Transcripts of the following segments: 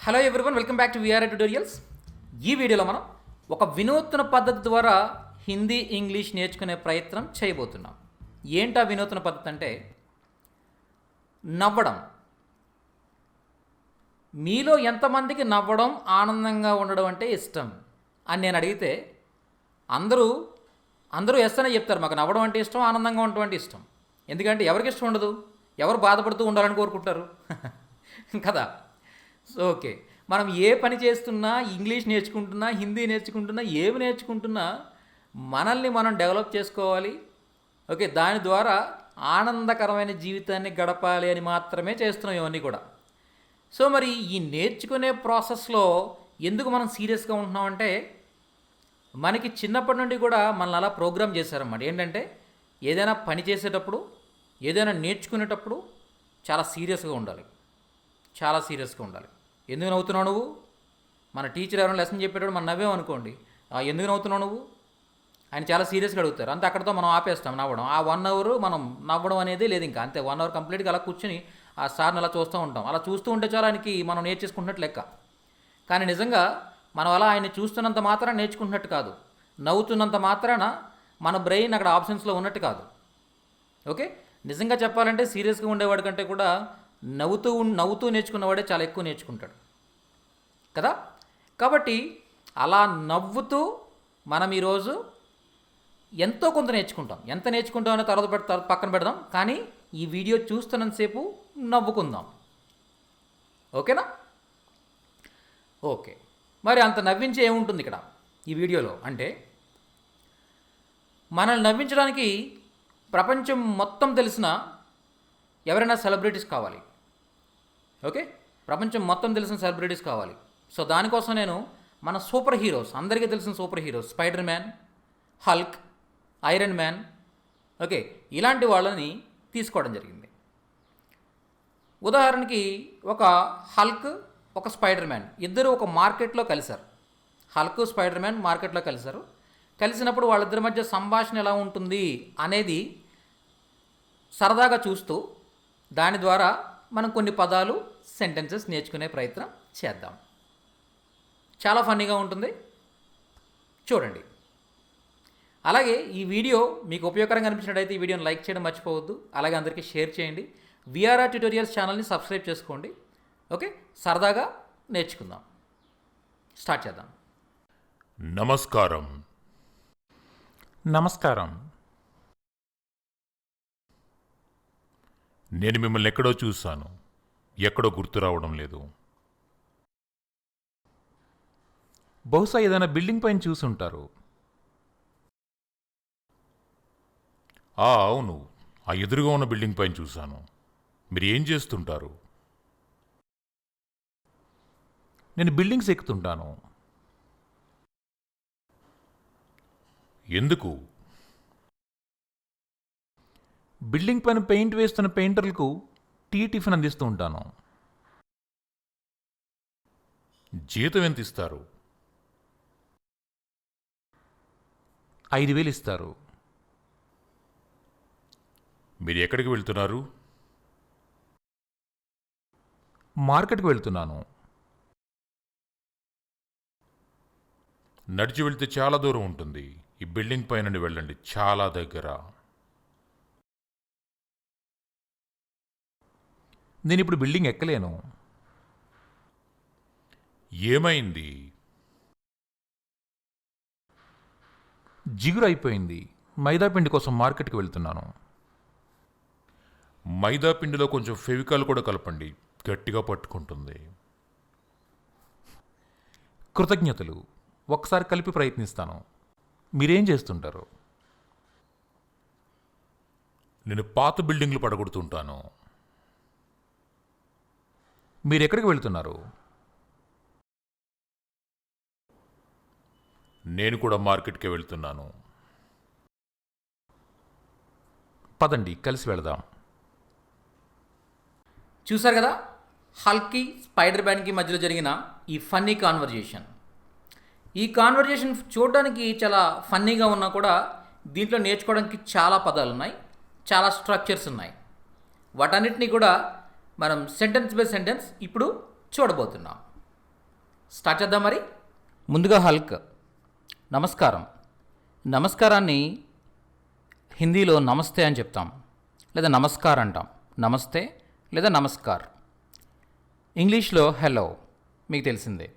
Hello everyone, welcome back to VRI tutorials. ఈ వీడియోలో మనం ఒక వినూత్న పద్ధతి ద్వారా హిందీ ఇంగ్లీష్ నేర్చుకునే ప్రయత్నం చేయబోతున్నాం. ఏంటా వినూత్న పద్ధతి అంటే నవ్వడం. మీలో ఎంతమందికి నవ్వడం, ఆనందంగా ఉండడం అంటే ఇష్టం అని నేను అడిగితే అందరూ ఎస్ అనే చెప్తారు. మాకు నవ్వడం అంటే ఇష్టం, ఆనందంగా ఉండటం అంటే ఇష్టం. ఎందుకంటే ఎవరికి ఇష్టం ఉండదు? ఎవరు బాధపడుతూ ఉండాలని కోరుకుంటారు కదా. సో ఓకే, మనం ఏ పని చేస్తున్నా, ఇంగ్లీష్ నేర్చుకుంటున్నా, హిందీ నేర్చుకుంటున్నా, ఏమి నేర్చుకుంటున్నా మనల్ని మనం డెవలప్ చేసుకోవాలి. ఓకే, దాని ద్వారా ఆనందకరమైన జీవితాన్ని గడపాలి అని మాత్రమే చేస్తున్నాం ఇవన్నీ కూడా. సో మరి ఈ నేర్చుకునే ప్రాసెస్లో ఎందుకు మనం సీరియస్గా ఉంటున్నామంటే, మనకి చిన్నప్పటి నుండి కూడా మనల్ని అలా ప్రోగ్రామ్ చేశారన్నమాట. ఏంటంటే ఏదైనా పని చేసేటప్పుడు, ఏదైనా నేర్చుకునేటప్పుడు చాలా సీరియస్గా ఉండాలి, చాలా సీరియస్గా ఉండాలి. ఎందుకు నవ్వుతున్నావు నువ్వు? మన టీచర్ ఎవరైనా లెసన్ చెప్పేటప్పుడు మనం నవ్వామనుకోండి, ఎందుకు నవ్వుతున్నావు నువ్వు ఆయన చాలా సీరియస్గా అడుగుతారు. అంతే, అక్కడితో మనం ఆపేస్తాం నవ్వడం. ఆ 1 అవర్ మనం నవ్వడం అనేది లేదు ఇంకా. అంతే, 1 అవర్ కంప్లీట్గా అలా కూర్చొని ఆ సార్ని అలా చూస్తూ ఉంటాం. అలా చూస్తూ ఉంటే చాలా ఆయనకి మనం నేర్చేసుకుంటున్నట్టు లెక్క. కానీ నిజంగా మనం అలా ఆయన చూస్తున్నంత మాత్రాన నేర్చుకుంటున్నట్టు కాదు, నవ్వుతున్నంత మాత్రాన మన బ్రెయిన్ అక్కడ ఆప్షన్స్లో ఉన్నట్టు కాదు. ఓకే, నిజంగా చెప్పాలంటే సీరియస్గా ఉండేవాడి కంటే కూడా నవ్వుతూ నేర్చుకున్నవాడే చాలా ఎక్కువ నేర్చుకుంటాడు కదా. కాబట్టి అలా నవ్వుతూ మనం ఈరోజు ఎంతో కొంత నేర్చుకుంటాం. ఎంత నేర్చుకుంటామో తర్వాత పక్కన పెడదాం, కానీ ఈ వీడియో చూస్తున్నంతసేపు నవ్వుకుందాం. ఓకేనా? ఓకే, మరి అంత నవ్వించే ఏముంటుంది ఇక్కడ ఈ వీడియోలో అంటే, మనల్ని నవ్వించడానికి ప్రపంచం మొత్తం తెలిసిన ఎవరైనా సెలబ్రిటీస్ కావాలి. ఓకే, ప్రపంచం మొత్తం తెలిసిన సెలబ్రిటీస్ కావాలి. సో దానికోసం నేను మన సూపర్ హీరోస్, అందరికీ తెలిసిన super heroes, spider man, Hulk, iron man, okay, ఇలాంటి వాళ్ళని తీసుకోవడం జరిగింది. ఉదాహరణకి ఒక హల్క్, ఒక స్పైడర్ మ్యాన్ ఇద్దరు ఒక మార్కెట్లో కలిశారు. హల్క్, స్పైడర్ మ్యాన్ మార్కెట్లో కలిశారు. కలిసినప్పుడు వాళ్ళిద్దరి మధ్య సంభాషణ ఎలా ఉంటుంది అనేది సరదాగా చూస్తూ దాని ద్వారా మనం కొన్ని పదాలు, సెంటెన్సెస్ నేర్చుకునే ప్రయత్నం చేద్దాం. చాలా ఫన్నీగా ఉంటుంది, చూడండి. అలాగే ఈ వీడియో మీకు ఉపయోగకరంగా అనిపించినట్టయితే ఈ వీడియోని లైక్ చేయడం మర్చిపోవద్దు. అలాగే అందరికీ షేర్ చేయండి. విఆర్ఆర్ ట్యుటోరియల్స్ ఛానల్ని సబ్స్క్రైబ్ చేసుకోండి. ఓకే, సరదాగా నేర్చుకుందాం. స్టార్ట్ చేద్దాం. నమస్కారం. నమస్కారం. నేను మిమ్మల్ని ఎక్కడో చూశాను, ఎక్కడో గుర్తు రావడం లేదు. బహుశా ఏదైనా బిల్డింగ్ పైన చూసుంటారు. అవును, ఆ ఎదురుగా ఉన్న బిల్డింగ్ పైన చూశాను. మీరు ఏం చేస్తుంటారు? నేను బిల్డింగ్స్ ఎక్కుతుంటాను. ఎందుకు? బిల్డింగ్ పైన పెయింట్ వేస్తున్న పెయింటర్లకు టిఫిన్ అందిస్తూ ఉంటాను. జీతం ఎంత ఇస్తారు? 5,000 ఇస్తారు. మీరు ఎక్కడికి వెళ్తున్నారు? మార్కెట్కి వెళ్తున్నాను. నడిచి వెళ్తే చాలా దూరం ఉంటుంది. ఈ బిల్డింగ్ పై నుండి వెళ్ళండి, చాలా దగ్గర. నేను ఇప్పుడు బిల్డింగ్ ఎక్కలేను. ఏమైంది? జిగురు అయిపోయింది. మైదా పిండి కోసం మార్కెట్కి వెళ్తున్నాను. మైదా పిండిలో కొంచెం ఫెవికాల్ కూడా కలపండి, గట్టిగా పట్టుకుంటుంది. కృతజ్ఞతలు. ఒకసారి కలిపి ప్రయత్నిస్తాను. మీరేం చేస్తుంటారు? నేను పాత బిల్డింగ్లు పడగొడుతుంటాను. మీరు ఎక్కడికి వెళ్తున్నారు? నేను కూడా మార్కెట్కే వెళ్తున్నాను. పదండి, కలిసి వెళదాం. చూశారు కదా, హల్క్కి స్పైడర్ మ్యాన్కి మధ్యలో జరిగిన ఈ ఫన్నీ కాన్వర్జేషన్. ఈ కాన్వర్జేషన్ చూడడానికి చాలా ఫన్నీగా ఉన్నా కూడా దీంట్లో నేర్చుకోవడానికి చాలా పదాలు ఉన్నాయి, చాలా స్ట్రక్చర్స్ ఉన్నాయి. వాటన్నిటినీ కూడా మనం సెంటెన్స్ బై సెంటెన్స్ ఇప్పుడు చూడబోతున్నాం. స్టార్ట్ చేద్దాం మరి. ముందుగా హల్క్. నమస్కారం. నమస్కారాన్ని హిందీలో నమస్తే అని చెప్తాం, లేదా నమస్కార్ అంటాం. నమస్తే లేదా నమస్కార్. ఇంగ్లీష్లో హలో, మీకు తెలిసిందే.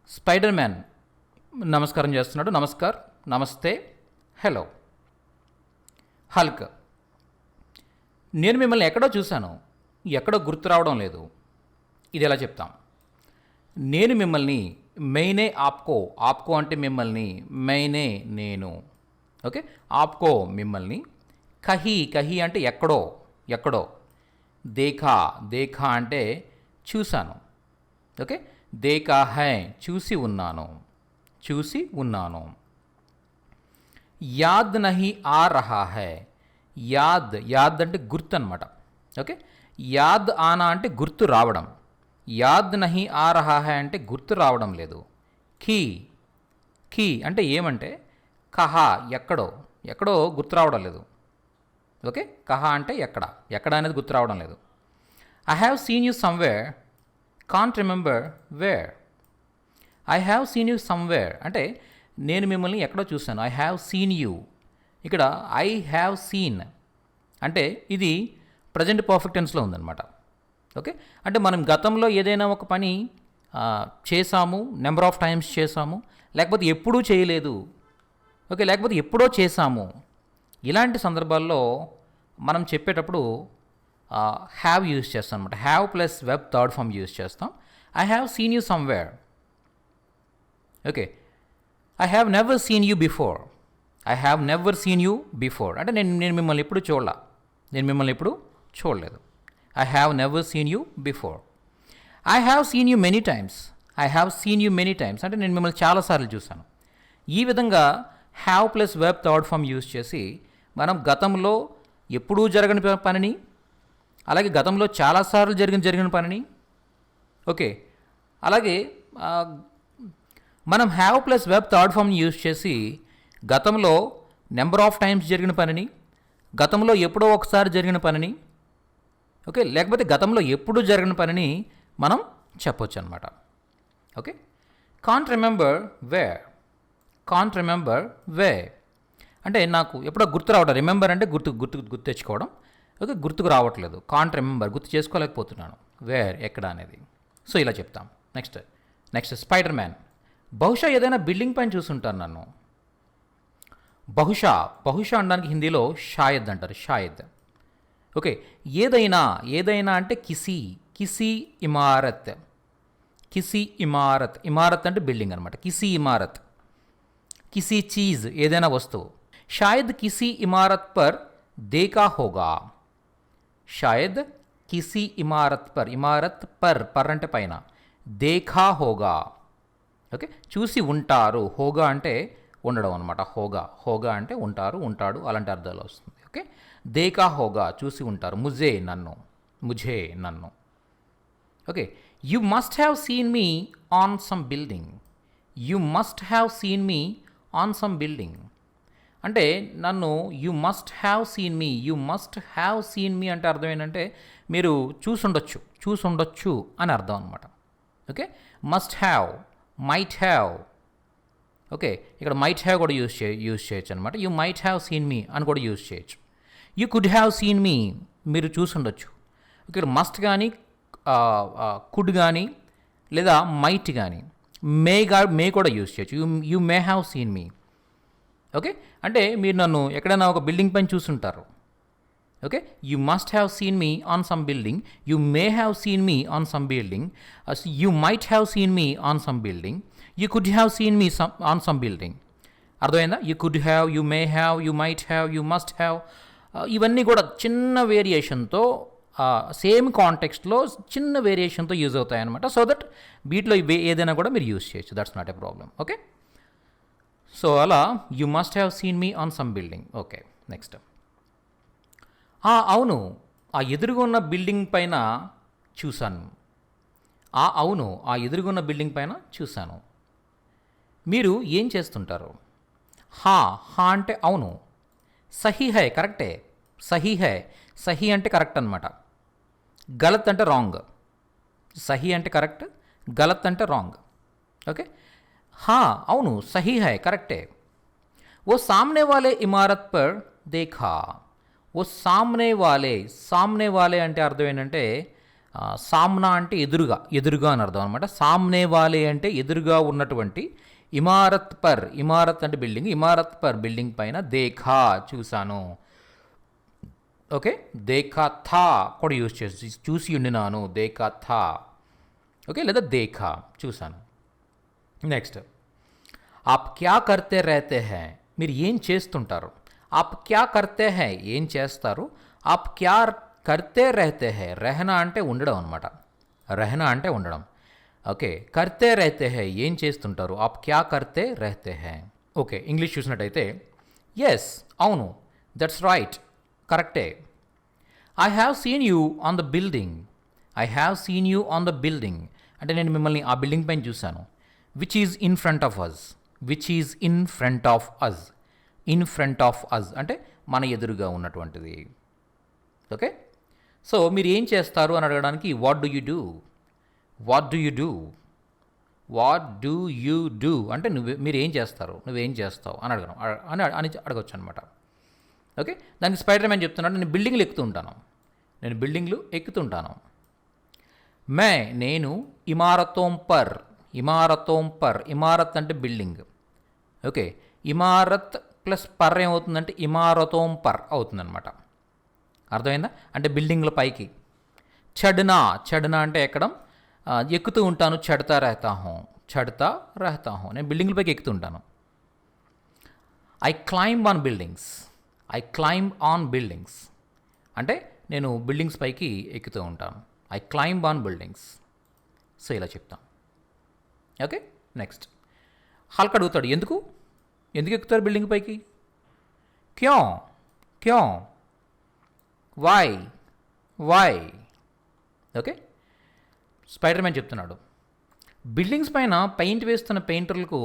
స్పైడర్ మ్యాన్ నమస్కారం చేస్తున్నాడు. నమస్కార్, నమస్తే, హలో. హల్క్. నేను మిమ్మల్ని ఎక్కడో చూశాను, ఎక్కడో గుర్తు రావడం లేదు. ఇది ఎలా చెప్తాం? నేను మిమ్మల్ని, మైనే ఆప్కో, ఆప్కో అంటే మిమ్మల్ని, మైనే నేను. ఓకే, ఆప్కో మిమ్మల్ని. కహీ, కహీ అంటే ఎక్కడో, ఎక్కడో. దేఖా, దేఖా అంటే చూశాను. ఓకే, దేఖా హై చూసి ఉన్నాను, చూసి ఉన్నాను. యాద్ నహీ ఆ రహా హై. యాద్, యాద్ అంటే గుర్తు అనమాట. ఓకే, యాద్ ఆనా అంటే గుర్తు రావడం. యాద్ నహీ ఆ రహా హై అంటే గుర్తు రావడం లేదు. ఖీ, ఖీ అంటే ఏమంటే కహా, ఎక్కడో, ఎక్కడో గుర్తు రావడం లేదు. ఓకే, కహా అంటే ఎక్కడ, ఎక్కడ అనేది గుర్తు రావడం లేదు. I have seen you somewhere, can't remember where. I have seen you somewhere అంటే నేను మిమ్మల్ని ఎక్కడో చూశాను. I have seen you. ఇక్కడ ఐ హ్యావ్ సీన్ అంటే ఇది ప్రజెంట్ పర్ఫెక్ట్ టెన్స్లో ఉందన్నమాట. ఓకే, అంటే మనం గతంలో ఏదైనా ఒక పని చేసాము, నెంబర్ ఆఫ్ టైమ్స్ చేసాము, లేకపోతే ఎప్పుడూ చేయలేదు. ఓకే, లేకపోతే ఎప్పుడో చేసాము. ఇలాంటి సందర్భాల్లో మనం చెప్పేటప్పుడు హ్యావ్ యూజ్ చేస్తాం అనమాట. Have plus verb third form use చేస్తాం. I have seen you somewhere. Okay, I have never seen you before. I have never seen you before అంటే నేను మిమ్మల్ని ఎప్పుడు చూడలా, నేను మిమ్మల్ని ఎప్పుడు చూడలేదు. I have never seen you before. I have seen you many times. I have seen you many times అంటే నేను మిమ్మల్ని చాలాసార్లు చూశాను. ఈ విధంగా have plus verb third form use చేసి మనం గతంలో ఎప్పుడూ జరగని పనిని, అలాగే గతంలో చాలాసార్లు జరిగిన పనిని, ఓకే, అలాగే మనం హ్యావ్ ప్లస్ వెబ్ థర్డ్ ఫామ్ని యూజ్ చేసి గతంలో నెంబర్ ఆఫ్ టైమ్స్ జరిగిన పనిని, గతంలో ఎప్పుడో ఒకసారి జరిగిన పనిని, ఓకే, లేకపోతే గతంలో ఎప్పుడు జరిగిన పనిని మనం చెప్పొచ్చు అనమాట. Okay, can't remember where. Can't remember where అంటే నాకు ఎప్పుడో గుర్తు రావడం. రిమెంబర్ అంటే గుర్తు తెచ్చుకోవడం. ఓకే, గుర్తుకు రావట్లేదు. కాంట్ రిమెంబర్ గుర్తు చేసుకోలేకపోతున్నాను. వేర్ ఎక్కడ అనేది. సో ఇలా చెప్తాం. Next spider man. బహుశా ఏదైనా బిల్డింగ్ పైన చూసుంటాను నన్ను. బహుశా, బహుశా అనడానికి హిందీలో షాయద్ అంటారు. షాయద్. ఓకే, ఏదైనా, ఏదైనా అంటే కిసి, కిసి ఇమారత్. కిసి ఇమారత్, ఇమారత్ అంటే బిల్డింగ్ అనమాట. కిసి ఇమారత్, కిసి చీజ్ ఏదైనా వస్తువు. షాయద్ కిసి ఇమారత్ పర్ దేకా హోగా. షాయద్ కిసి ఇమారత్ పర్, ఇమారత్ పర్, పర్ అంటే పైన, దేఖా హోగా. ఓకే, చూసి ఉంటారు. హోగా అంటే ఉండడం అనమాట. హోగా, హోగా అంటే ఉంటారు, ఉంటాడు అలాంటి అర్థాలు వస్తుంది. ఓకే, దేకా హోగా చూసి ఉంటారు. ముజే నన్ను, ముఝే నన్ను. Okay, you must have seen me on some building. You must have seen me on some building అంటే నన్ను you must have seen me, you must have seen me అంటే అర్థం ఏంటంటే మీరు చూసుండొచ్చు అని అర్థం అనమాట. Okay, must have, might have. Okay, ఇక్కడ మైట్ హ్యావ్ కూడా యూజ్ చేయొచ్చు అనమాట. You might have seen me అని కూడా యూజ్ చేయొచ్చు. You could have seen me, మీరు చూసుండొచ్చు. ఇక్కడ మస్ట్ కానీ, కుడ్ కానీ, లేదా మైట్ కానీ, మే కూడా యూజ్ చేయొచ్చు. You may have seen me. Okay, అంటే మీరు నన్ను ఎక్కడైనా ఒక బిల్డింగ్ పైన చూసుంటారు. Okay, you must have seen me on some building. You may have seen me on some building. You might have seen me on some building. You could have seen me on some building. అర్థమైందా? You could have, you may have, you might have, you must have, ఇవన్నీ కూడా చిన్న వేరియేషన్తో, same కాంటెక్స్ట్లో చిన్న వేరియేషన్తో use అవుతాయి అనమాట. So that వీటిలో ఏదైనా కూడా మీరు యూజ్ చేయొచ్చు. That's not a problem. Okay, so అలా you must have seen me on some building. Okay, next. అవును, ఆ ఎదురుగున్న బిల్డింగ్ పైన చూశాను. అవును, ఆ ఎదురుగున్న బిల్డింగ్ పైన చూశాను. మీరు ఏం చేస్తుంటారు? హా అంటే అవును. సహీ హై, కరెక్టే. సహీ హై, సహీ అంటే కరెక్ట్ అనమాట. గలత్ అంటే రాంగ్. సహీ అంటే కరెక్ట్, గలత్ అంటే రాంగ్. ఓకే, హా అవును సహీ హై కరెక్టే. वो सामने वाले इमारत पर देखा. वो సామ్నే వాలే అంటే అర్థం ఏంటంటే సామ్నా అంటే ఎదురుగా, ఎదురుగా అని అర్థం అనమాట. సామ్నే వాలే అంటే ఎదురుగా ఉన్నటువంటి, ఇమారత్ అంటే బిల్డింగ్, ఇమారత్ పర్ బిల్డింగ్ పైన దేఖా చూశాను. ఓకే, దేఖా థా కూడా యూజ్ చేసి చూసి ఉండినాను, దేఖా థా. ఓకే, లేదా దేఖా చూశాను. నెక్స్ట్, ఆప్ క్యా కర్తే రహతే హై, మీరు ఏం చేస్తుంటారు. ఆప్ క్యా కర్తే హై ఏం చేస్తారు, ఆప్ క్యా కర్తే రహతే హై, రెహనా అంటే ఉండడం అనమాట, రెహనా అంటే ఉండడం. ఓకే, కర్తే రహతే హై ఏం చేస్తుంటారు, ఆప్ క్యా కర్తే రహతే హై. ఓకే, ఇంగ్లీష్ చూసినట్టయితే ఎస్ అవును, దట్స్ రైట్ కరెక్టే. I have seen you on the building, I have seen you on the building అంటే నేను మిమ్మల్ని ఆ బిల్డింగ్ పైన చూశాను. Which is in front of us, which is in front of us, in front of us అంటే మన ఎదురుగా ఉన్నటువంటిది. ఓకే, సో మీరు ఏం చేస్తారు అని అడగడానికి what do you do, what do you do, what do you do అంటే మీరు ఏం చేస్తారు, నువ్వేం చేస్తావు అని అడగడం అని అడగచ్చు అనమాట. ఓకే, దానికి స్పైడర్ మ్యాన్ చెప్తున్నాడు, నేను బిల్డింగ్లు ఎక్కుతుంటాను, నేను బిల్డింగ్లు ఎక్కుతుంటాను. నేను ఇమారతోం పర్, ఇమారత్ అంటే building. Okay, Imarat plus per ఏమవుతుందంటే ఇమారతోం పర్ అవుతుందన్నమాట. అర్థమైందా, అంటే బిల్డింగ్ల పైకి. చడ్నా అంటే ఎక్కడం, ఎక్కుతూ ఉంటాను, చడ్తా రహతా హూँ, నేను బిల్డింగ్ల పైకి ఎక్కుతూ ఉంటాను. ఐ క్లైంబ్ ఆన్ బిల్డింగ్స్ అంటే నేను బిల్డింగ్స్ పైకి ఎక్కుతూ ఉంటాను. I climb on buildings. So ఇలా చెప్తాం. ఓకే, నెక్స్ట్ హల్క్ అడుగుతాడు, ఎందుకు ఎక్కుతారు బిల్డింగ్ పైకి, క్యో వై. ఓకే, స్పైడర్ మ్యాన్ చెప్తున్నాడు, బిల్డింగ్స్ పైన పెయింట్ వేస్తున్న పెయింటర్లకు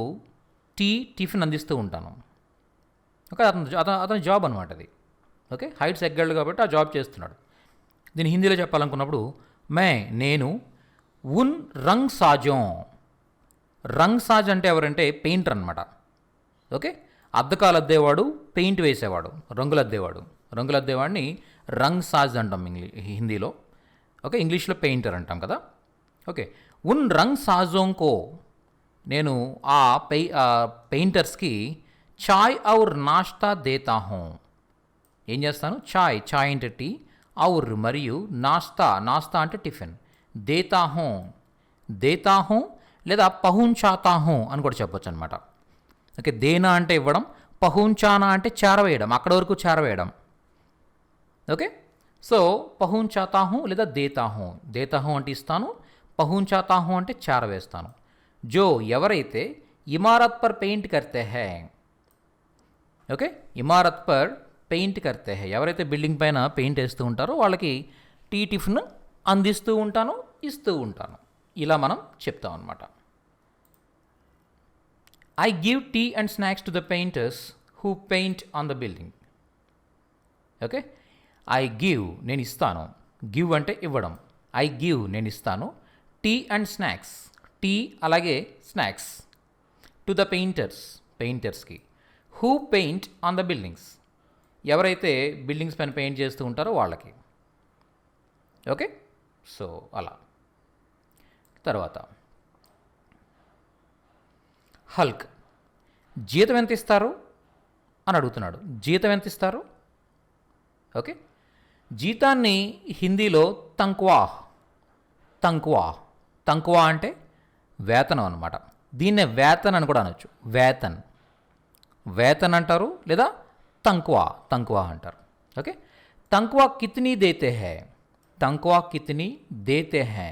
టిఫిన్ అందిస్తూ ఉంటాను. ఓకే, అతని జాబ్ అనమాట అది. ఓకే, హైట్స్ ఎగ్గాడు కాబట్టి ఆ జాబ్ చేస్తున్నాడు. దీన్ని హిందీలో చెప్పాలనుకున్నప్పుడు నేను ఉన్ రంగ్ సాజ్ అంటే ఎవరంటే పెయింటర్ అనమాట. ఓకే, అద్దకాలు అద్దేవాడు, పెయింట్ వేసేవాడు, రంగులు అద్దేవాడిని రంగ్ సాజ్ అంటాం హిందీలో. ఓకే, ఇంగ్లీష్లో పెయింటర్ అంటాం కదా. ఓకే, ఉన్ రంగ్ సాజోంకో నేను ఆ పెయింటర్స్కి చాయ్ ఔర్ నాష్తా దేతా హూँ, ఏం చేస్తాను, చాయ్ అంటే టీ, ఔర్ మరియు నాస్తా అంటే టిఫిన్, దేతా హూँ లేదా పహుంచాతా హూँ అని కూడా చెప్పొచ్చు అనమాట. ఓకే, దేనా అంటే ఇవ్వడం, పహుంచానా అంటే చేరవేయడం, అక్కడ వరకు చేరవేయడం. ఓకే, సో పహుంచాతా హూँ లేదా దేతా హూँ అంటే ఇస్తాను, పహుంచాతా హూँ అంటే చేరవేస్తాను. జో ఎవరైతే ఇమారత్ పర్ పెయింట్ కర్తే హై. ఓకే, ఇమారత్ పర్ పెయింట్ కర్తే హై ఎవరైతే బిల్డింగ్ పైన పెయింట్ వేస్తూ ఉంటారో వాళ్ళకి టిఫిన్ అందిస్తూ ఉంటాను, ఇస్తూ ఉంటాను. ఇలా మనం చెప్తాం అనమాట. I give tea and snacks to the painters who paint on the building. Okay, I give నేను ఇస్తాను, గివ్ అంటే ఇవ్వడం, ఐ గివ్ నేను ఇస్తాను, టీ అండ్ స్నాక్స్ టీ అలాగే స్నాక్స్, టు ద పెయింటర్స్కి, who paint on the buildings ఎవరైతే buildings పైన పెయింట్ చేస్తూ ఉంటారో వాళ్ళకి. ఓకే, సో అలా. తర్వాత హల్క్ జీతం ఎంత ఇస్తారు అని అడుగుతున్నాడు. జీతం ఎంత ఇస్తారు? ఓకే, జీతాన్ని హిందీలో తంక్వా అంటే వేతనం అనమాట. దీన్నే వేతన్ అని కూడా అనొచ్చు. వేతన్ అంటారు లేదా తంక్వా అంటారు. ఓకే, తంక్వా కితనీ దేతే హై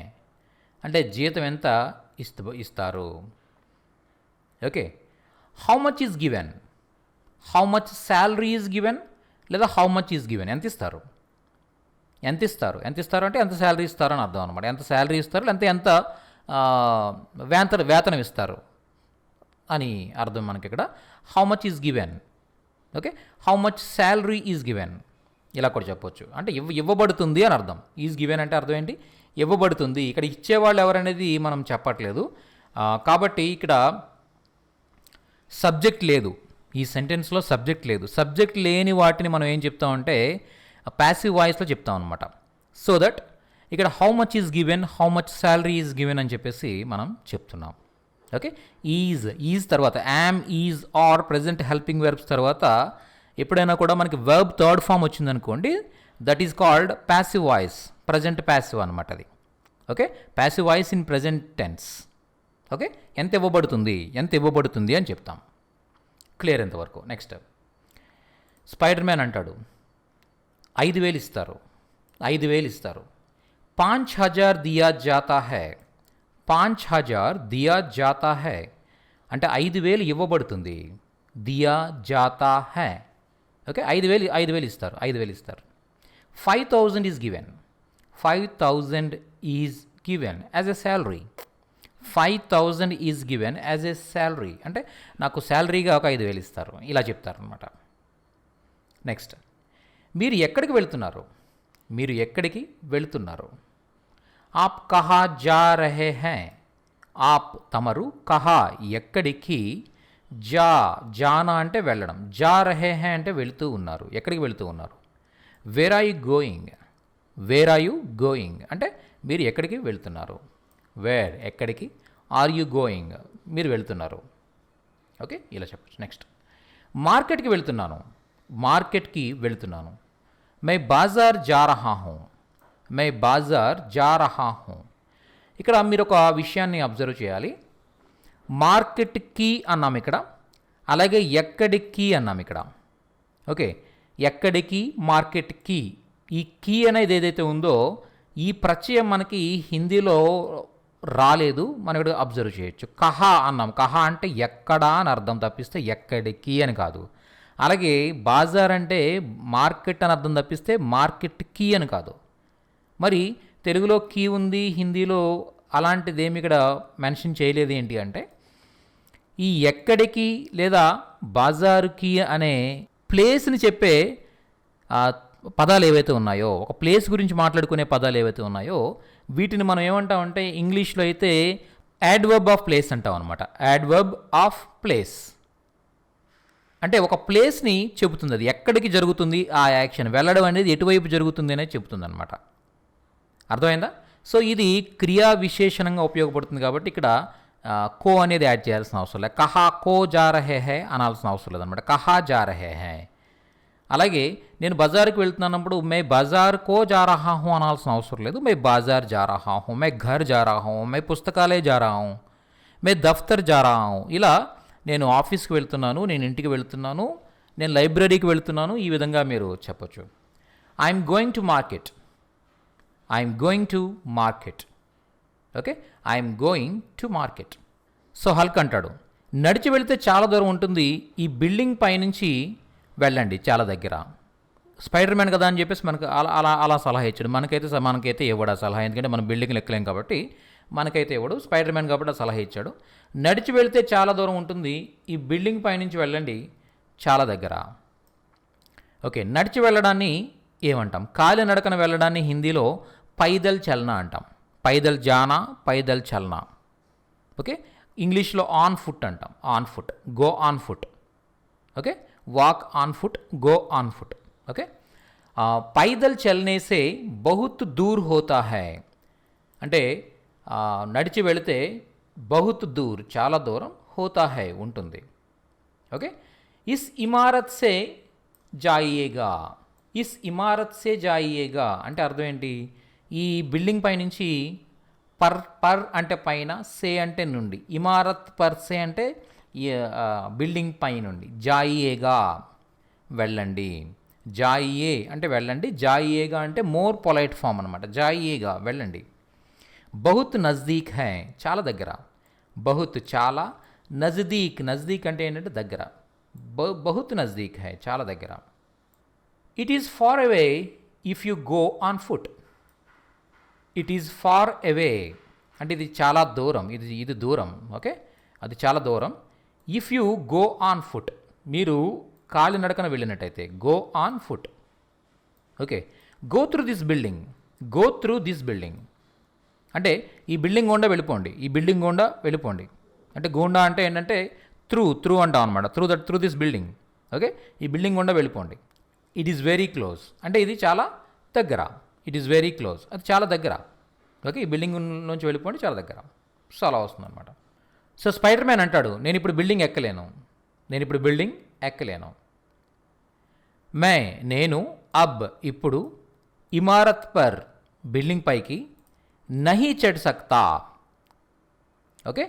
అంటే జీతం ఎంత ఇస్తారు. Okay, how much is given, how much salary is given లేదా హౌ మచ్ ఈజ్ గివెన్ ఎంత ఇస్తారు అంటే ఎంత శాలరీ ఇస్తారు అని అర్థం అనమాట. ఎంత శాలరీ ఇస్తారు లేకపోతే ఎంత వేతనం ఇస్తారు అని అర్థం మనకి ఇక్కడ. How much is given. Okay, how much salary is given ఇలా కూడా చెప్పొచ్చు. అంటే ఇవ్వబడుతుంది అని అర్థం. ఈజ్ గివెన్ అంటే అర్థం ఏంటి? ఇవ్వబడుతుంది. ఇక్కడ ఇచ్చేవాళ్ళు ఎవరనేది మనం చెప్పట్లేదు. కాబట్టి ఇక్కడ సబ్జెక్ట్ లేదు, ఈ సెంటెన్స్లో సబ్జెక్ట్ లేదు. సబ్జెక్ట్ లేని వాటిని మనం ఏం చెప్తామంటే ప్యాసివ్ వాయిస్లో చెప్తాం అనమాట. సో దట్ ఇక్కడ how much is given, how much salary is given అని చెప్పేసి మనం చెప్తున్నాం. ఓకే, ఈజ్ తర్వాత am, is, are present helping verbs తర్వాత ఎప్పుడైనా కూడా మనకి వర్బ్ థర్డ్ ఫామ్ వచ్చిందనుకోండి, that is called passive voice, present passive అనమాట అది. Okay, passive voice in present tense. Okay, ఎంత ఇవ్వబడుతుంది అని చెప్తాం. క్లియర్ ఎంతవరకు? నెక్స్ట్ స్పైడర్ మ్యాన్ అంటాడు 5,000 ఇస్తారు, 5,000 ఇస్తారు. 5,000 దియా జాతా హై, 5,000 దియా జాతా హై అంటే 5,000 ఇవ్వబడుతుంది. దియా జాతా హై. ఓకే, 5,000 ఇస్తారు, 5,000 ఇస్తారు. 5,000 is given, 5,000 is given as a salary. 5,000 is given as a salary అంటే నాకు శాలరీగా ఒక 5,000 ఇస్తారు, ఇలా చెప్తారనమాట. నెక్స్ట్ మీరు ఎక్కడికి వెళ్తున్నారు, మీరు ఎక్కడికి వెళుతున్నారు. ఆప్ కహా జా రహే హై, ఆప్ తమరు, కహా ఎక్కడికి, జానా అంటే వెళ్ళడం, జా రహే హై అంటే వెళుతూ ఉన్నారు, ఎక్కడికి వెళుతూ ఉన్నారు. Where are you going, where are you going అంటే మీరు ఎక్కడికి వెళ్తున్నారు. వేర్ ఎక్కడికి, ఆర్ యు గోయింగ్ మీరు వెళ్తున్నారు. ఓకే, ఇలా చెప్పచ్చు. నెక్స్ట్ మార్కెట్కి వెళ్తున్నాను, మార్కెట్కి వెళ్తున్నాను. మై బాజార్ జా రహా హూ, మై బాజార్ జా రహా హూ. ఇక్కడ మీరు ఒక విషయాన్ని అబ్జర్వ్ చేయాలి. మార్కెట్కి అన్నాం ఇక్కడ, అలాగే ఎక్కడికి అన్నాం ఇక్కడ. ఓకే, ఎక్కడికి, మార్కెట్కి, ఈ కీ అనేది ఏదైతే ఉందో ఈ ప్రత్యయం మనకి హిందీలో రాలేదు, మనం ఇక్కడ అబ్జర్వ్ చేయొచ్చు. కహా అన్నాం, కహా అంటే ఎక్కడ అని అర్థం తప్పిస్తే ఎక్కడికి అని కాదు. అలాగే బాజార్ అంటే మార్కెట్ అని అర్థం తప్పిస్తే మార్కెట్కి అని కాదు. మరి తెలుగులో కీ ఉంది, హిందీలో అలాంటిదేమి ఇక్కడ మెన్షన్ చేయలేదు. ఏంటి అంటే ఈ ఎక్కడికి లేదా బాజారుకి అనే ప్లేస్ని చెప్పే పదాలు ఏవైతే ఉన్నాయో, ఒక ప్లేస్ గురించి మాట్లాడుకునే పదాలు ఏవైతే ఉన్నాయో వీటిని మనం ఏమంటామంటే ఇంగ్లీష్లో అయితే యాడ్వర్బ్ ఆఫ్ ప్లేస్ అంటాం అనమాట. యాడ్వర్బ్ ఆఫ్ ప్లేస్ అంటే ఒక ప్లేస్ని చెబుతుంది, అది ఎక్కడికి జరుగుతుంది ఆ యాక్షన్, వెళ్ళడం అనేది ఎటువైపు జరుగుతుంది అనేది చెబుతుంది అనమాట. అర్థమైందా? సో ఇది క్రియా విశేషణంగా ఉపయోగపడుతుంది కాబట్టి ఇక్కడ కో అనేది యాడ్ చేయాల్సిన అవసరం లేదు. కహా కో జా రహే హై అనాల్సిన అవసరం లేదనమాట. కహా జా రహే హై. అలాగే నేను బజార్కి వెళ్తున్నప్పుడు మే బజార్ కో జా రహా హూ అనాల్సిన అవసరం లేదు. మే బాజార్ జా రహా హూ, మే ఘర్ జా రహా హూ, మే పుస్తకాలే జా రహా హూ, మే దఫ్తర్ జా రహా హూ. ఇలా నేను ఆఫీస్కి వెళ్తున్నాను, నేను ఇంటికి వెళ్తున్నాను, నేను లైబ్రరీకి వెళ్తున్నాను, ఈ విధంగా మీరు చెప్పొచ్చు. I'm going to market, I'm going to market. Okay, I'm going to market. So Hulk అంటాడు నడిచి వెళితే చాలా దూరం ఉంటుంది, ఈ బిల్డింగ్ పైనుంచి వెళ్ళండి చాలా దగ్గర. స్పైడర్ మ్యాన్ కదా అని చెప్పేసి మనకు అలా సలహా ఇచ్చాడు. మనకైతే ఇవ్వడు ఆ సలహా, ఎందుకంటే మనం బిల్డింగ్లు ఎక్కలేం కాబట్టి మనకైతే ఇవ్వడు. స్పైడర్ మ్యాన్ కాబట్టి ఆ సలహా ఇచ్చాడు. నడిచి వెళితే చాలా దూరం ఉంటుంది, ఈ బిల్డింగ్ పైనుంచి వెళ్ళండి చాలా దగ్గర. ఓకే, నడిచి వెళ్ళడాన్ని ఏమంటాం? కాలి నడకన వెళ్ళడాన్ని హిందీలో పైదల్ చలనా అంటాం. పైదల్ జానా, పైదల్ చలనా. ఓకే, ఇంగ్లీష్లో ఆన్ ఫుట్ అంటాం. On foot, go on foot. Okay, walk on foot, go on foot. Okay, పైదల్ చలనే సే బహుత్ దూర్ హోతా హై అంటే నడిచి వెళితే బహుత్ దూర్ చాలా దూరం, హోతా హై ఉంటుంది. ఓకే, ఇస్ ఇమారత్ సే జాయియేగా, ఇస్ ఇమారత్ సే జాయియేగా అంటే అర్థం ఏంటి? ఈ బిల్డింగ్ పైనుంచి పర్ అంటే పైన, సే అంటే నుండి, ఇమారత్ పర్ సే అంటే బిల్డింగ్ పై నుండి, జాయియేగా వెళ్ళండి, జాయియే అంటే వెళ్ళండి, జాయియేగా అంటే మోర్ పొలైట్ ఫామ్ అనమాట. జాయియేగా వెళ్ళండి. బహుత్ నజ్దీక్ హై చాలా దగ్గర, బహుత్ చాలా, నజ్దీక్ నజ్దీక్ అంటే ఏంటంటే దగ్గర, బహుత్ నజ్దీక్ హై చాలా దగ్గర. It is far away if you go on foot, it is far away అంటే ఇది చాలా దూరం, ఇది దూరం. ఓకే, అది చాలా దూరం. If you go on foot మీరు కాలినడకన వెళ్ళినట్టయితే, go on foot. Okay, go through this building, go through this building. అంటే ఈ బిల్డింగ్ గుండా వెళ్ళిపోండి, ఈ బిల్డింగ్ గుండా వెళ్ళిపోండి. అంటే గుండా అంటే ఏంటంటే త్రూ అంటాం అనమాట, త్రూ దిస్ బిల్డింగ్. ఓకే, ఈ బిల్డింగ్ గుండా వెళ్ళిపోండి. ఇట్ ఈస్ వెరీ క్లోజ్ అంటే ఇది చాలా దగ్గర. ఇట్ ఈస్ వెరీ క్లోజ్, అది చాలా దగ్గర. ఓకే, ఈ బిల్డింగ్ నుంచి వెళ్ళిపోండి, చాలా దగ్గర. సో అలా వస్తుంది అనమాట. సో స్పైడర్ మ్యాన్ అంటాడు, నేను ఇప్పుడు బిల్డింగ్ ఎక్కలేను. నేను అబ్ ఇప్పుడు ఇమారత్ పర్ బిల్డింగ్ పైకి నహీ చढ़ సక్తా. ఓకే,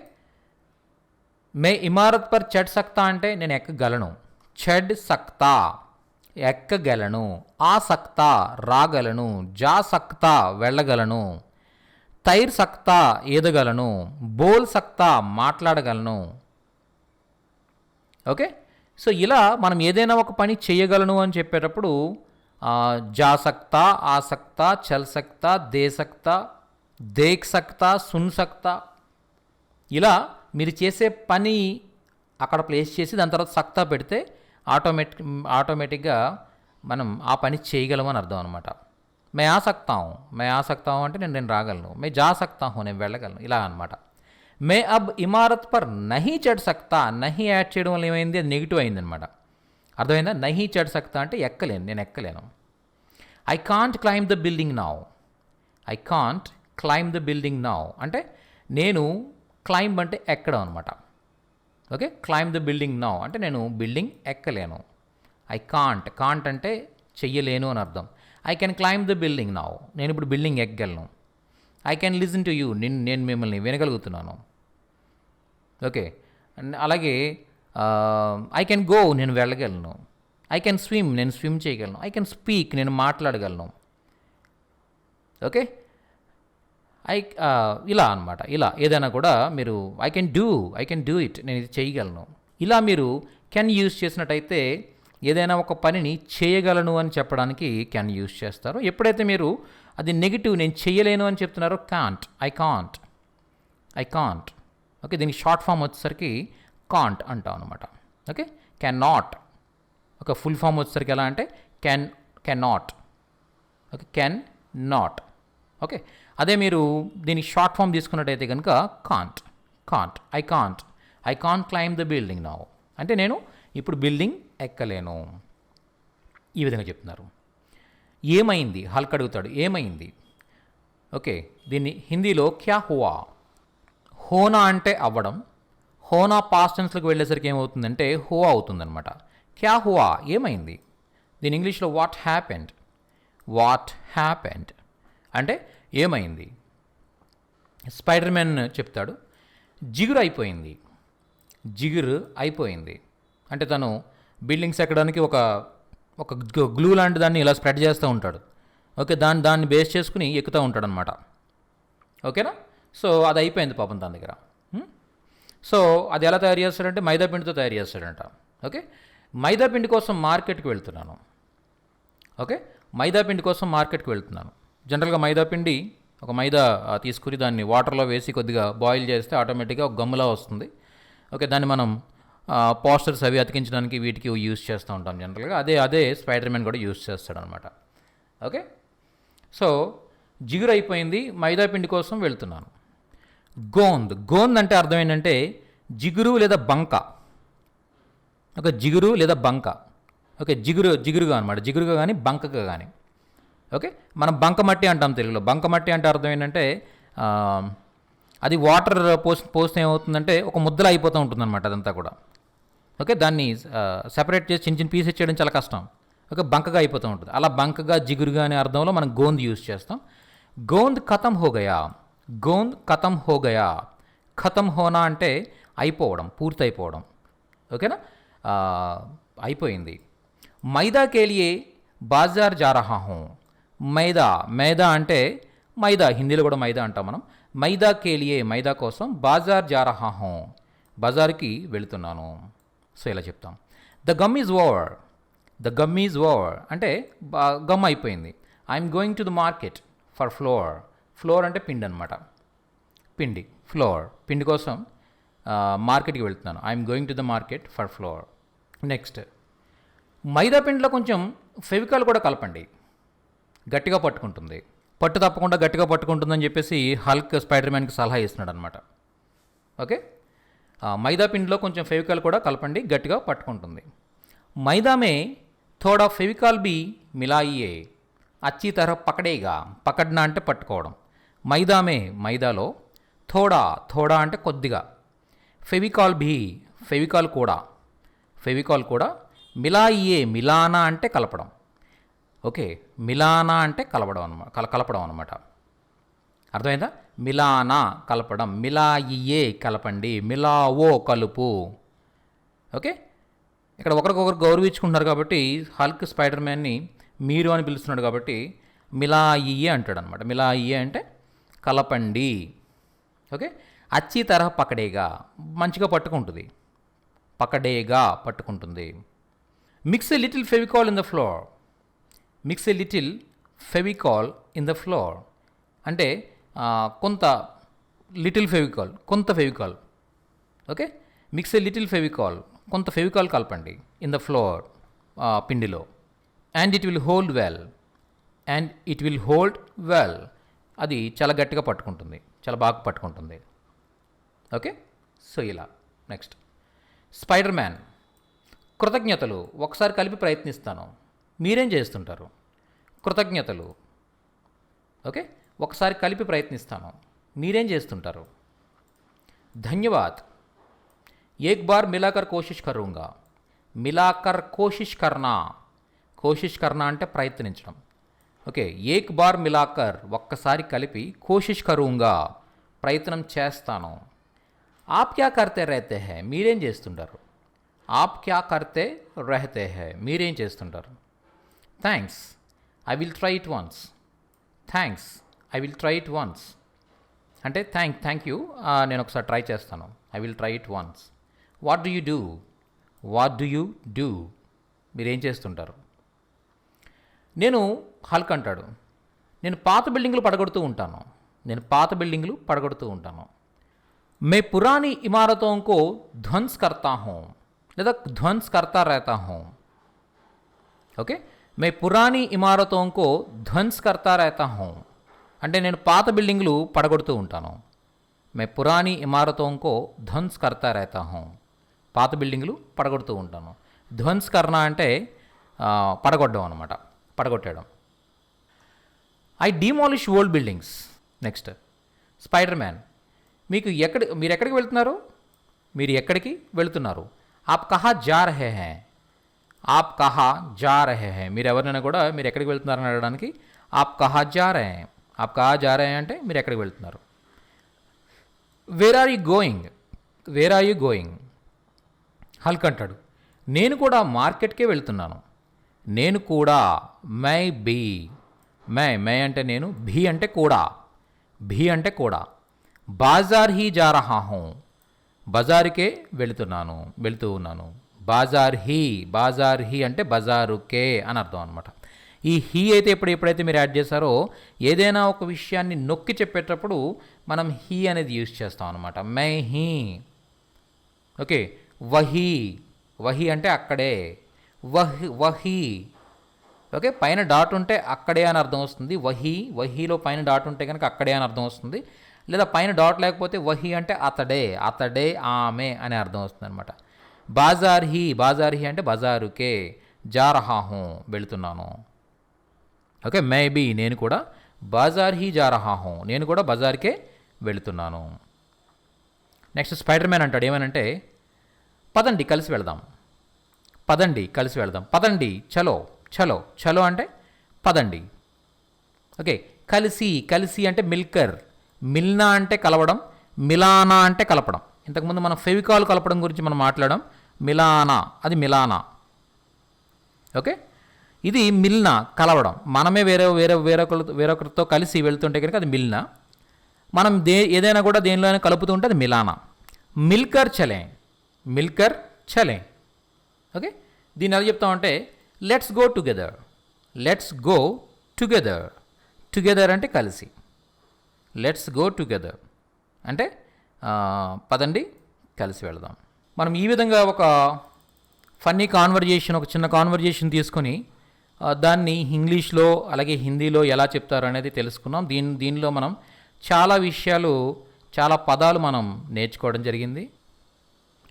మే ఇమారత్ పర్ చढ़ సక్తా అంటే నేను ఎక్కగలను. చढ़ సక్తా ఎక్కగలను, ఆ సక్తా రాగలను, జా సక్తా వెళ్ళగలను, తైర్ సక్తా ఈదగలను, బోల్ సక్తా మాట్లాడగలను. ఓకే, సో ఇలా మనం ఏదైనా ఒక పని చేయగలను అని చెప్పేటప్పుడు जा सकता, आ सकता, चल सकता, दे सकता, देख सकता, सुन सकता, ఇలా మీరు చేసే పని అక్కడ ప్లేస్ చేసి దాని తర్వాత సక్తా పెడితే ఆటోమేటిక్గా మనం ఆ పని చేయగలమని అర్థం అనమాట. మే ఆ సక్తా హూ అంటే నేను రాగలను. మే జా సక్తా హూ నేను వెళ్ళగలను, ఇలా అనమాట. మే అబ్ ఇమారత్ పర్ నహీ చढ़ సక్తా, నహీ యాడ్ చేయడం వల్ల ఏమైంది, అది నెగిటివ్ అయిందనమాట. అర్థమైందా? నహీ చढ़ సక్తా అంటే నేను ఎక్కలేను. I can't climb the building now అంటే నేను క్లైంబ్ అంటే ఎక్కడం అనమాట. Okay, climb the building now అంటే నేను బిల్డింగ్ ఎక్కలేను. ఐ కాంట్ అంటే చెయ్యలేను అని అర్థం. I can climb the building now, నేను ఇప్పుడు బిల్డింగ్ ఎక్కగలను. I can listen to you, నేను మిమ్మల్ని వినగలుగుతున్నాను. ఓకే, అలాగే ఐ కెన్ గో, నేను వెళ్ళగలను. ఐ కెన్ స్విమ్, నేను స్విమ్ చేయగలను. ఐ కెన్ స్పీక్, నేను మాట్లాడగలను. ఓకే, ఇలా అనమాట. ఇలా ఏదైనా కూడా మీరు ఐ కెన్ డూ ఇట్, నేను ఇది చేయగలను. ఇలా మీరు కెన్ యూజ్ చేసినట్టయితే ఏదైనా ఒక పనిని చేయగలను అని చెప్పడానికి కెన్ యూజ్ చేస్తారు. ఎప్పుడైతే మీరు అది నెగిటివ్, నేను చేయలేను అని చెప్తున్నారో ఐ కాంట్. ఓకే, దీనికి షార్ట్ ఫామ్ వచ్చేసరికి కాంట్ అంటాం అనమాట. Okay, can not. ఒక ఫుల్ ఫామ్ వచ్చేసరికి ఎలా అంటే can not. Okay, can not. Okay, అదే మీరు దీని షార్ట్ ఫామ్ తీసుకున్నట్టయితే కనుక can't. I can't climb the building now అంటే నేను ఇప్పుడు బిల్డింగ్ ఎక్కలేను. ఈ విధంగా చెప్తున్నారు. ఏమైంది, హల్క్ అడుగుతాడు, ఏమైంది. ఓకే, దీన్ని హిందీలో క్యా హువా. హోనా అంటే అవ్వడం, హోనా పాస్ట్ టెన్స్లోకి వెళ్ళేసరికి ఏమవుతుందంటే హువా అవుతుందన్నమాట. క్యా హువా ఏమైంది. దీని ఇంగ్లీష్లో వాట్ హ్యాపెండ్ అంటే ఏమైంది. స్పైడర్ మ్యాన్ చెప్తాడు, జిగురు అయిపోయింది అంటే తను బిల్డింగ్స్ ఎక్కడానికి ఒక గ్లూ లాంటి దాన్ని ఇలా స్ప్రెడ్ చేస్తూ ఉంటాడు. ఓకే, దాన్ని బేస్ చేసుకుని ఎక్కుతూ ఉంటాడు అనమాట. ఓకేనా, సో అది అయిపోయింది పాపం తన దగ్గర. సో అది ఎలా తయారు చేస్తాడంటే మైదా పిండితో తయారు చేస్తాడంట. ఓకే, మైదా పిండి కోసం మార్కెట్కి వెళ్తున్నాను. జనరల్గా మైదా పిండి ఒక మైదా తీసుకుని దాన్ని వాటర్లో వేసి కొద్దిగా బాయిల్ చేస్తే ఆటోమేటిక్గా ఒక గమ్ములా వస్తుంది. ఓకే, దాన్ని మనం పోస్టర్స్ అవి అతికించడానికి వీటికి యూజ్ చేస్తూ ఉంటాం జనరల్గా. అదే స్పైడర్ మ్యాన్ కూడా యూజ్ చేస్తాడనమాట. ఓకే, సో జిగురు అయిపోయింది, మైదా పిండి కోసం వెళ్తున్నాను. గోంద్ అంటే అర్థం ఏంటంటే జిగురు లేదా బంక. జిగురు లేదా బంక. ఓకే, జిగురుగా అనమాట, జిగురుగా కానీ బంకగా కానీ. ఓకే, మనం బంకమట్టి అంటాం తెలుగులో. బంకమట్టి అంటే అర్థం ఏంటంటే అది వాటర్ పోస్తే ఏమవుతుందంటే ఒక ముద్దలా అయిపోతూ ఉంటుంది అనమాట అదంతా కూడా. ఓకే, దాన్ని సెపరేట్ చేసి చిన్న పీసెస్ చేయడం చాలా కష్టం. ఓకే, బంకగా అయిపోతూ ఉంటుంది. అలా బంకగా జిగురుగా అనే అర్థంలో మనం గోంద్ యూజ్ చేస్తాం. గోంద్ ఖతం హో గయా. ఖతం హోనా అంటే అయిపోవడం, పూర్తి అయిపోవడం. ఓకేనా, అయిపోయింది. మైదా కేలియే బాజార్ జా రహా హూ. మైదా అంటే మైదా, హిందీలో కూడా మైదా అంటాం మనం. మైదా కేలియే మైదా కోసం, బాజార్ జా రహా హూ బజార్కి వెళుతున్నాను. సో ఇలా చెప్తాం. ద గమ్ ఈజ్ ఓవర్ అంటే గమ్ అయిపోయింది. I'm going to the market for flour అంటే పిండి అనమాట. పిండి కోసం మార్కెట్కి వెళ్తున్నాను. I'm going to the market for flour. Next, మైదా పిండిలో కొంచెం ఫెవికాల్ కూడా కలపండి, గట్టిగా పట్టుకుంటుంది. పట్టు తప్పకుండా గట్టిగా పట్టుకుంటుందని చెప్పేసి హల్క్ స్పైడర్ మ్యాన్కి సలహా ఇస్తున్నాడు అనమాట. ఓకే, మైదా పిండిలో కొంచెం ఫెవికాల్ కూడా కలపండి, గట్టిగా పట్టుకుంటుంది. మైదా మే థోడా ఫెవికాల్ బి మిలాయియే అచ్చి తరహ పకడేగా. పకడ్నా అంటే పట్టుకోవడం. మైదామే మైదాలో, థోడా థోడా అంటే కొద్దిగా, ఫెవికాల్ భీ ఫెవికాల్ కూడా, మిలాయియే మిలానా అంటే కలపడం. ఓకే, మిలానా అంటే కలపడం అనమాట. అర్థమైందా? మిలానా కలపడం, మిలాయియే కలపండి, మిలావో కలుపు. ఓకే, ఇక్కడ ఒకరికొకరు గౌరవించుకుంటున్నారు కాబట్టి హల్క్ స్పైడర్ మ్యాన్ని మీరు అని పిలుస్తున్నాడు కాబట్టి మిలాయియే అంటాడు అనమాట. మిలాయియే అంటే కలపండి. ఓకే, అచ్చి తరహ పకడేగా మంచిగా పట్టుకుంటుంది, పకడేగా పట్టుకుంటుంది. Mix a little Fevicol in the floor. Mix a little Fevicol in the floor అంటే కొంత లిటిల్ ఫెవికాల్, కొంత Fevicol. Okay, mix a little Fevicol, కొంత ఫెవికాల్ కలపండి ఇన్ ద ఫ్లోర్ పిండిలో. And it will hold well, అది చాలా గట్టిగా పట్టుకుంటుంది, చాలా బాగా పట్టుకుంటుంది. ఓకే, సో ఇలా. Next spider man. కృతజ్ఞతలు, ఒకసారి కలిపి ప్రయత్నిస్తాను. మీరేం చేస్తుంటారు? కృతజ్ఞతలు. ఓకే, ఒకసారి కలిపి ప్రయత్నిస్తాను. మీరేం చేస్తుంటారు? ధన్యవాద్. ఏక్ బార్ మిలాకర్ కోషిష్ కరూంగా. మిలాకర్ కోషిష్ కర్నా. కోషిష్ కర్నా అంటే ప్రయత్నించడం. ఓకే, ఏక్ బార్ మిలాకర్ ఒక్కసారి కలిపి, కోషిష్ కరూంగా ప్రయత్నం చేస్తాను. ఆప్ క్యా కర్తే రహతే హై, మీరేం చేస్తుంటారు? ఆప్ క్యా కర్తే రహతే హై, మీరేం చేస్తుంటారు? Thanks, I will try it once. Thanks, I will try it once అంటే థ్యాంక్ యూ, నేను ఒకసారి ట్రై చేస్తాను. I will try it once. What do you do, మీరేం చేస్తుంటారు? నేను హల్క్ అంటాడు, నేను పాత బిల్డింగ్లు పడగొడుతూ ఉంటాను. మే పురానీ ఇమారతోं को ధ్వంస్ करता हूँ లేదా ధ్వంస్ करता रहता हूँ. ఓకే, మే పురానీ ఇమారతోं को ధ్వంస్ करता रहता हूँ అంటే నేను పాత బిల్డింగ్లు పడగొడుతూ ఉంటాను. మే పురానీ ఇమారతోं को ధ్వంస్ करता रहता हूँ, పాత బిల్డింగ్లు పడగొడుతూ ఉంటాను. ధ్వంస్ కర్నా అంటే పడగొట్టడం అనమాట, పడగొట్టడం. I demolish old buildings. Next spider man. మీరు ఎక్కడికి వెళుతున్నారు? ఆప్ కహా జా రహే హై. మీరు ఎవరినైనా కూడా మీరు ఎక్కడికి వెళ్తున్నారని అడగడానికి ఆప్ కహా జా రహే అంటే మీరు ఎక్కడికి వెళ్తున్నారు. Where are you going. Hulk అంటాడు, నేను కూడా మార్కెట్కే వెళ్తున్నాను. నేను కూడా, మై అంటే నేను, భీ అంటే కూడా. బాజార్ హీ జా రహా హూం, బజారుకే వెళుతూ ఉన్నాను. బాజార్ హీ అంటే బజారుకే అని అర్థం అనమాట. ఈ హీ అయితే ఎప్పుడైతే మీరు యాడ్ చేశారో, ఏదైనా ఒక విషయాన్ని నొక్కి చెప్పేటప్పుడు మనం హీ అనేది యూజ్ చేస్తాం అనమాట. My he. ఓకే, వహీ అంటే అక్కడే, వహీ. ఓకే, పైన డాట్ ఉంటే అక్కడే అని అర్థం వస్తుంది. వహీలో పైన డాట్ ఉంటే కనుక అక్కడే అని అర్థం వస్తుంది. లేదా పైన డాట్ లేకపోతే వహీ అంటే అతడే ఆమె అనే అర్థం వస్తుంది అనమాట. బాజార్ హీ అంటే బజారుకే, జా రహా హూం వెళుతున్నాను. ఓకే, మేబీ నేను కూడా, బాజార్ హీ జా రహా హూం నేను కూడా బజార్కే వెళుతున్నాను. నెక్స్ట్ స్పైడర్ మ్యాన్ అంటాడు ఏమనంటే, పదండి కలిసి వెళదాం. పదండి చలో అంటే పదండి. ఓకే, కలిసి అంటే మిల్నా అంటే కలవడం, మిలానా అంటే కలపడం. ఇంతకుముందు మనం ఫెవికాల్ కలపడం గురించి మనం మాట్లాడాం. అది మిలానా. ఓకే, ఇది మిల్నా కలవడం. మనమే వేరొకరితో కలిసి వెళ్తుంటే కనుక అది మిల్నా. మనం ఏదైనా కూడా దేనిలోనే కలుపుతూ ఉంటే అది మిలానా. మిల్కర్ చలే. ఓకే, దీన్ని ఎలా చెప్తామంటే, లెట్స్ గో టుగెదర్ అంటే కలిసి. లెట్స్ గో టుగెదర్ అంటే పదండి కలిసి వెళదాం. మనం ఈ విధంగా ఒక ఫన్నీ కాన్వర్జేషన్, ఒక చిన్న కాన్వర్జేషన్ తీసుకొని దాన్ని ఇంగ్లీష్లో అలాగే హిందీలో ఎలా చెప్తారు అనేది తెలుసుకున్నాం. దీనిలో మనం చాలా విషయాలు, చాలా పదాలు మనం నేర్చుకోవడం జరిగింది.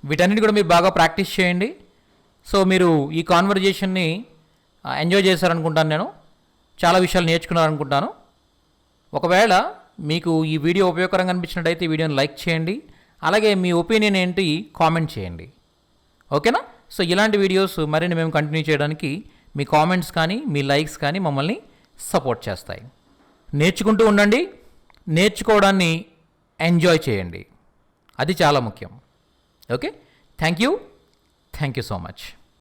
వీటన్నిటి కూడా మీరు బాగా ప్రాక్టీస్ చేయండి. సో మీరు ఈ కాన్వర్జేషన్ని ఎంజాయ్ చేశారనుకుంటాను. నేను చాలా విషయాలు నేర్చుకున్నారనుకుంటాను. ఒకవేళ మీకు ఈ వీడియో ఉపయోగకరంగా అనిపించినట్టయితే ఈ వీడియోని లైక్ చేయండి. అలాగే మీ ఒపీనియన్ ఏంటి కామెంట్ చేయండి. ఓకేనా? సో ఇలాంటి వీడియోస్ మరిన్ని మేము కంటిన్యూ చేయడానికి మీ కామెంట్స్ కానీ మీ లైక్స్ కానీ మమ్మల్ని సపోర్ట్ చేస్తాయి. నేర్చుకుంటూ ఉండండి. నేర్చుకోవడాన్ని ఎంజాయ్ చేయండి. అది చాలా ముఖ్యం. Okay, thank you so much.